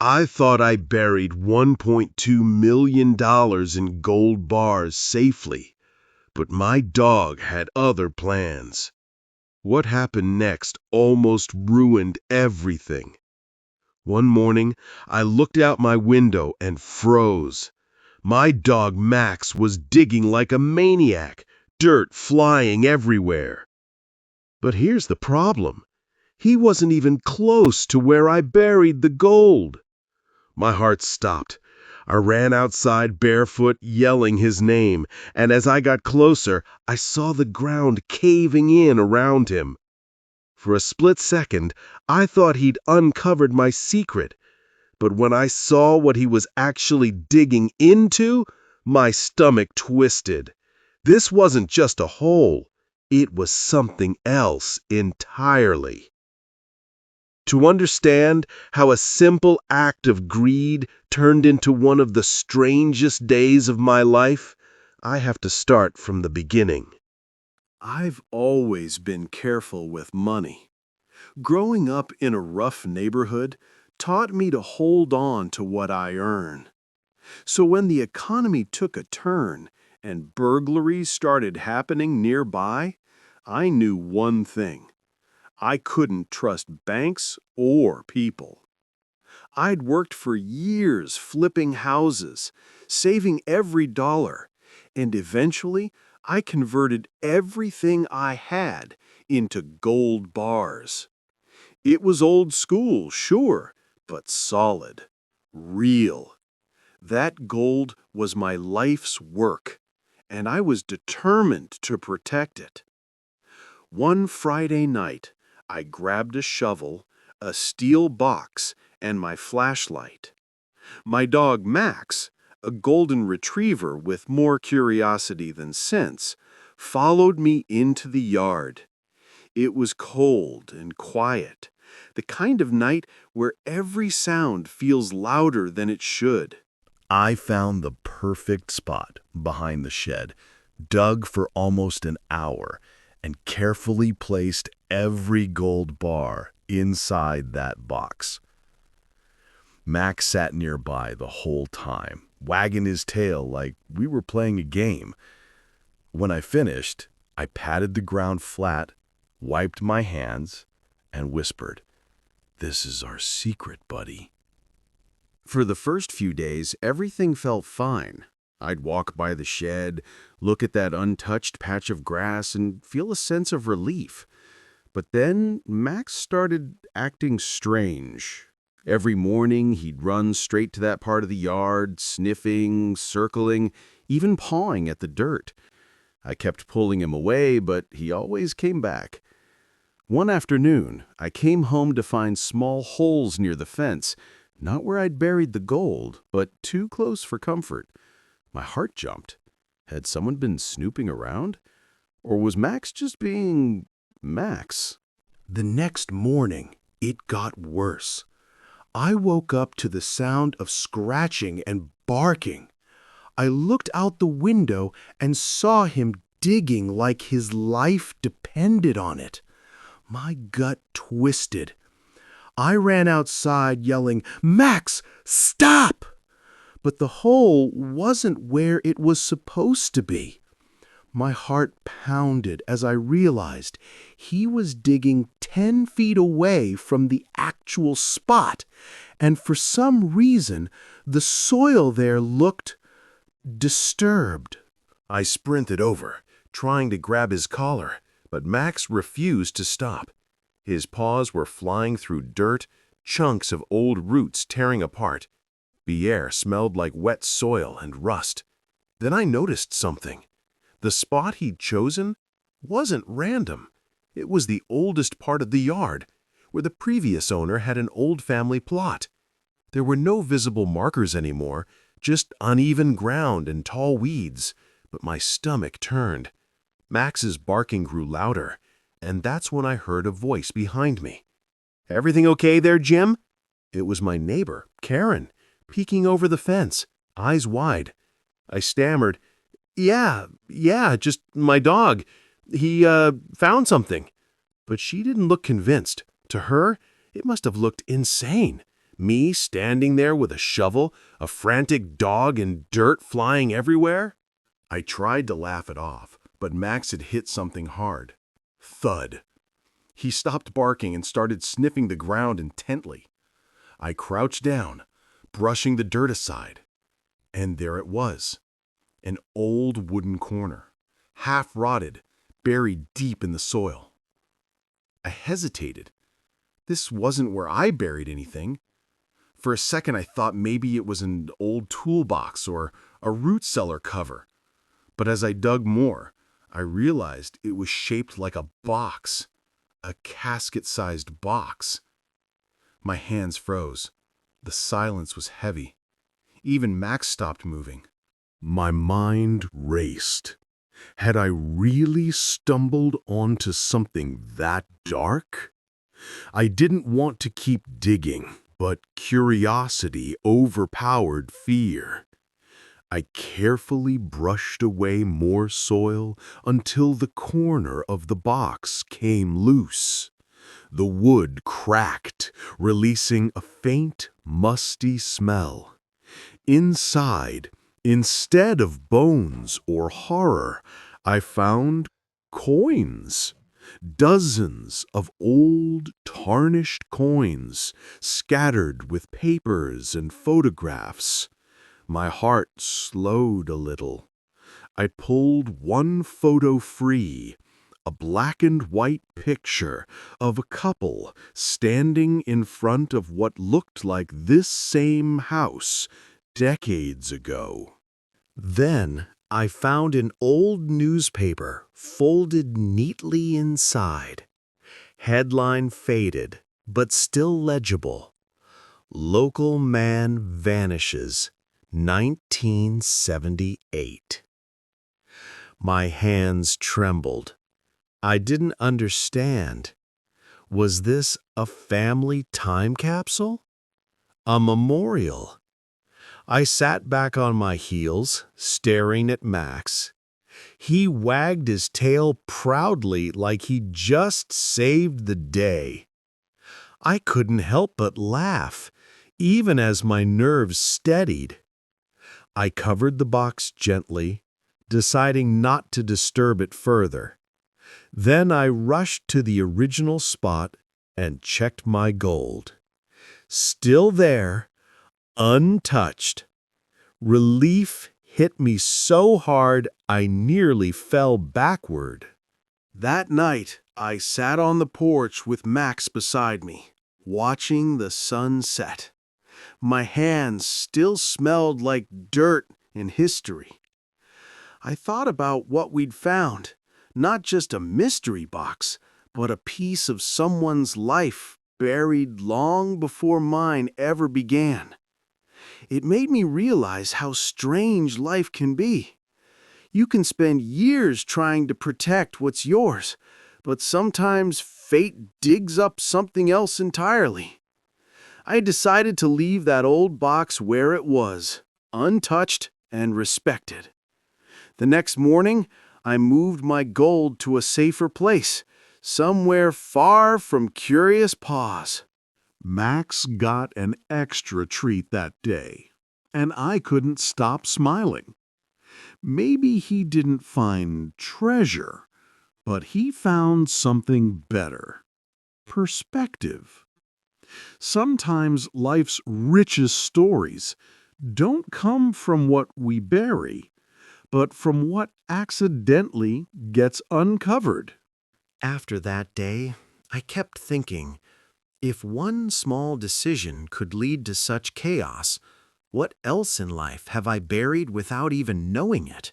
I thought I buried $1.2 million in gold bars safely, but my dog had other plans. What happened next almost ruined everything. One morning, I looked out my window and froze. My dog Max was digging like a maniac, dirt flying everywhere. But here's the problem. He wasn't even close to where I buried the gold. My heart stopped. I ran outside barefoot, yelling his name, and as I got closer, I saw the ground caving in around him. For a split second, I thought he'd uncovered my secret, but when I saw what he was actually digging into, my stomach twisted. This wasn't just a hole. It was something else entirely. To understand how a simple act of greed turned into one of the strangest days of my life, I have to start from the beginning. I've always been careful with money. Growing up in a rough neighborhood taught me to hold on to what I earn. So when the economy took a turn and burglaries started happening nearby, I knew one thing. I couldn't trust banks or people. I'd worked for years flipping houses, saving every dollar, and eventually I converted everything I had into gold bars. It was old school, sure, but solid, real. That gold was my life's work, and I was determined to protect it. One Friday night, I grabbed a shovel, a steel box, and my flashlight. My dog Max, a golden retriever with more curiosity than sense, followed me into the yard. It was cold and quiet, the kind of night where every sound feels louder than it should. I found the perfect spot behind the shed, dug for almost an hour, and carefully placed every gold bar inside that box. Max sat nearby the whole time, wagging his tail like we were playing a game. When I finished, I patted the ground flat, wiped my hands, and whispered, "This is our secret, buddy." For the first few days, everything felt fine. I'd walk by the shed, look at that untouched patch of grass, and feel a sense of relief. But then Max started acting strange. Every morning, he'd run straight to that part of the yard, sniffing, circling, even pawing at the dirt. I kept pulling him away, but he always came back. One afternoon, I came home to find small holes near the fence, not where I'd buried the gold, but too close for comfort. My heart jumped. Had someone been snooping around? Or was Max just being Max? The next morning, it got worse. I woke up to the sound of scratching and barking. I looked out the window and saw him digging like his life depended on it. My gut twisted. I ran outside yelling, "Max, stop!" But the hole wasn't where it was supposed to be. My heart pounded as I realized he was digging 10 feet away from the actual spot, and for some reason, the soil there looked disturbed. I sprinted over, trying to grab his collar, but Max refused to stop. His paws were flying through dirt, chunks of old roots tearing apart. The air smelled like wet soil and rust. Then I noticed something. The spot he'd chosen wasn't random. It was the oldest part of the yard, where the previous owner had an old family plot. There were no visible markers anymore, just uneven ground and tall weeds, but my stomach turned. Max's barking grew louder, and that's when I heard a voice behind me. "Everything okay there, Jim?" It was my neighbor, Karen, peeking over the fence, eyes wide. I stammered, Yeah, just my dog. He found something." But she didn't look convinced. To her, it must have looked insane. Me standing there with a shovel, a frantic dog, and dirt flying everywhere? I tried to laugh it off, but Max had hit something hard. Thud. He stopped barking and started sniffing the ground intently. I crouched down, brushing the dirt aside. And there it was. An old wooden corner, half-rotted, buried deep in the soil. I hesitated. This wasn't where I buried anything. For a second, I thought maybe it was an old toolbox or a root cellar cover. But as I dug more, I realized it was shaped like a box, a casket-sized box. My hands froze. The silence was heavy. Even Max stopped moving. My mind raced. Had I really stumbled onto something that dark? I didn't want to keep digging, but curiosity overpowered fear. I carefully brushed away more soil until the corner of the box came loose. The wood cracked, releasing a faint, musty smell. Inside, instead of bones or horror, I found coins. Dozens of old, tarnished coins, scattered with papers and photographs. My heart slowed a little. I pulled one photo free, a black and white picture of a couple standing in front of what looked like this same house decades ago. Then I found an old newspaper folded neatly inside. Headline faded, but still legible. Local man vanishes, 1978. My hands trembled. I didn't understand. Was this a family time capsule? A memorial? I sat back on my heels, staring at Max. He wagged his tail proudly like he'd just saved the day. I couldn't help but laugh, even as my nerves steadied. I covered the box gently, deciding not to disturb it further. Then I rushed to the original spot and checked my gold. Still there, untouched. Relief hit me so hard I nearly fell backward. That night, I sat on the porch with Max beside me, watching the sun set. My hands still smelled like dirt and history. I thought about what we'd found, not just a mystery box, but a piece of someone's life buried long before mine ever began. It made me realize how strange life can be. You can spend years trying to protect what's yours, but sometimes fate digs up something else entirely. I decided to leave that old box where it was, untouched and respected. The next morning, I moved my gold to a safer place, somewhere far from curious paws. Max got an extra treat that day, and I couldn't stop smiling. Maybe he didn't find treasure, but he found something better. Perspective. Sometimes life's richest stories don't come from what we bury, but from what accidentally gets uncovered. After that day, I kept thinking, if one small decision could lead to such chaos, what else in life have I buried without even knowing it?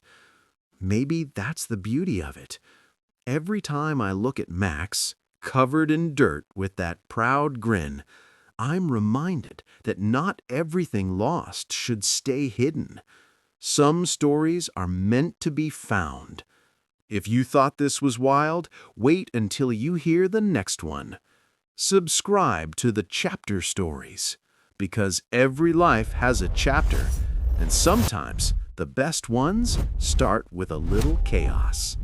Maybe that's the beauty of it. Every time I look at Max, covered in dirt with that proud grin, I'm reminded that not everything lost should stay hidden. Some stories are meant to be found. If you thought this was wild, wait until you hear the next one. Subscribe to the Chapter Stories, because every life has a chapter, and sometimes the best ones start with a little chaos.